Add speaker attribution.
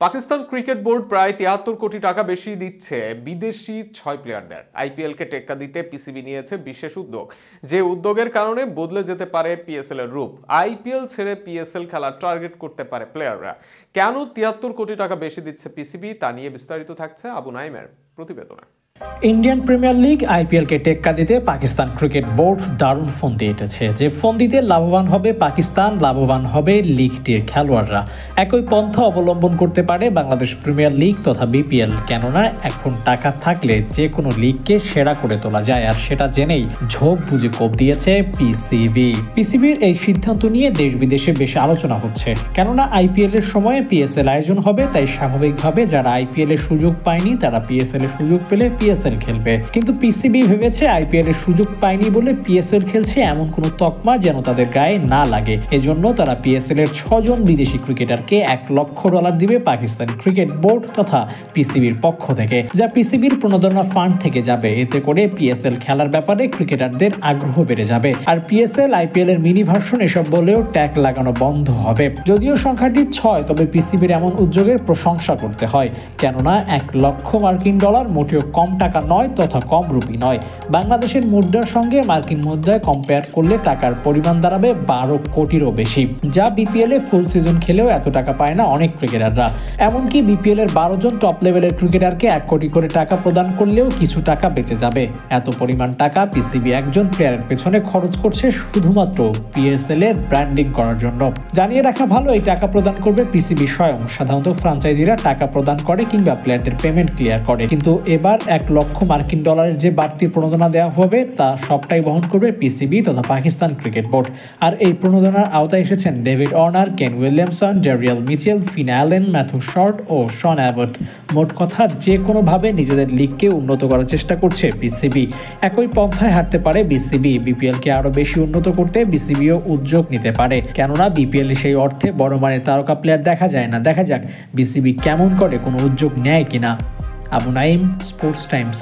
Speaker 1: Pakistan cricket board প্রায় ৭৩ কোটি টাকা বেশি দিচ্ছে বিদেশি ৬ প্লেয়ারদের। আইপিএলকে টেক্কা দিতে পিসিবি নিয়েছে বিশেষ উদ্যোগ, যে উদ্যোগের কারণে বদলে যেতে পারে পিএসএল এর রূপ। আইপিএল ছেড়ে পিএসএল খেলা টার্গেট করতে পারে প্লেয়াররা। কেন ৭৩ কোটি টাকা বেশি দিচ্ছে পিসিবি, তা নিয়ে বিস্তারিত থাকছে আবু নাইমের প্রতিবেদনে।
Speaker 2: ইন্ডিয়ান প্রিমিয়ার লিগ আইপিএলকে টেক্কা দিতে পাকিস্তান ক্রিকেট বোর্ড দারুণ ফোন দিয়ে এটেছে। যে ফোন দিতে লাভবান হবে পাকিস্তান, লাভবান হবে লিগটির খেলোয়াড়রা। একই পন্থা অবলম্বন করতে পারে বাংলাদেশ প্রিমিয়ার লিগ তথা বিপিএল। কেননা এখন টাকা থাকলে যে কোনো লিগকে সেরা করে তোলা যায়, আর সেটা জেনেই ঝোঁক বুঝে কোপ দিয়েছে পিসিবি। পিসিবির এই সিদ্ধান্ত নিয়ে দেশ বিদেশে বেশ আলোচনা হচ্ছে। কেননা আইপিএল এর সময়ে পিএসএল আয়োজন হবে, তাই স্বাভাবিকভাবে যারা আইপিএল এর সুযোগ পায়নি তারা পিএসএল এর সুযোগ পেলে পিএসএল খেলবে। কিন্তু পিসিবি ভেবেছে আইপিএল এর সুযোগ পায়নি বলে পিএসএল খেলছে এমন কোনো তকমা যেন তাদের গায়ে না লাগে। এজন্য তারা পিএসএল এর ৬ জন বিদেশি ক্রিকেটারকে $১ লক্ষ দিবে পাকিস্তানি ক্রিকেট বোর্ড তথা পিসিবির পক্ষ থেকে, যা পিসিবির প্রণোদনা ফান্ড থেকে যাবে। এতে করে পিএসএল খেলার ব্যাপারে ক্রিকেটারদের আগ্রহ বেড়ে যাবে। আর পিএসএল আইপিএল এর মিনি ভার্সন এসব বলেও ট্যাগ লাগানো বন্ধ হবে। যদিও সংখ্যাটি ৬, তবে পিসিবির এমন উদ্যোগের প্রশংসা করতে হয়। কেননা $১ লক্ষ মোটেও কম টাকা নয় তথা কম রুপি নয়। বাংলাদেশের মুদ্রার সঙ্গে মার্কিন মুদ্রায় কম্পেয়ার করলে টাকার পরিমাণ দাঁড়াবে ১২ কোটিরও বেশি, যা বিপিএল এ ফুল সিজন খেলেও এত টাকা পায় না অনেক ক্রিকেটাররা। এমনকি বিপিএল এর ১২ জন টপ লেভেলের ক্রিকেটারকে ১ কোটি করে টাকা প্রদান করলেও কিছু টাকা বেঁচে যাবে। এত পরিমাণ টাকা পিসিবি একজন প্লেয়ারের পেছনে খরচ করছে শুধুমাত্র পিএসএল এর ব্র্যান্ডিং করার জন্য। জানিয়ে রাখা ভালো, এই টাকা প্রদান করবে পিসিবি স্বয়ং। সাধারণত ফ্র্যাঞ্চাইজিরা টাকা প্রদান করে কিংবা প্লেয়ারদের পেমেন্ট ক্লিয়ার করে, কিন্তু এবার $১ লক্ষ যে বাড়তি প্রণোদনা দেওয়া হবে তা সবটাই বহন করবে পিসিবি তথা পাকিস্তান ক্রিকেট বোর্ড। আর এই প্রণোদনার আওতায় এসেছেন David Warner, Kane Williamson, Daryl Mitchell, Finn Allen, Matthew Short ও শন অ্যাবট। মোট কথা, যে কোনোভাবে নিজেদের লিগকে উন্নত করার চেষ্টা করছে পিসিবি। একই পন্থায় হাঁটতে পারে বিসিবি। বিপিএলকে আরো বেশি উন্নত করতে বিসিবিও উদ্যোগ নিতে পারে। কেননা বিপিএল সেই অর্থে বড় মানের তারকা প্লেয়ার দেখা যায় না। দেখা যাক বিসিবি কেমন করে কোনো উদ্যোগ নেয় কিনা। Abu Naim, sports Times.